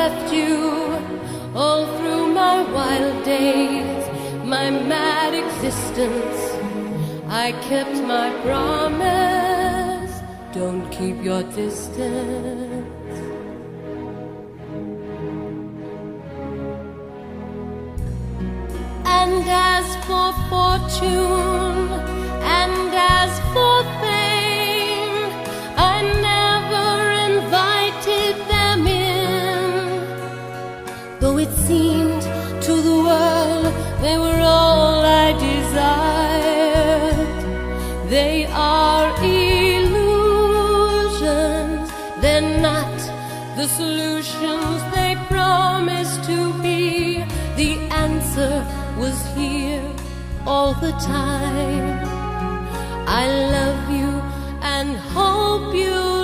left you all through my wild days, my mad existence. I kept my promise. Don't keep your distance. And as for fortune, and as for fame, I never invited them in. Though it seemed to the world they were all I desired, they are illusions. They're not the solutions they promised to be. The answer was here all the time. I love you and hope you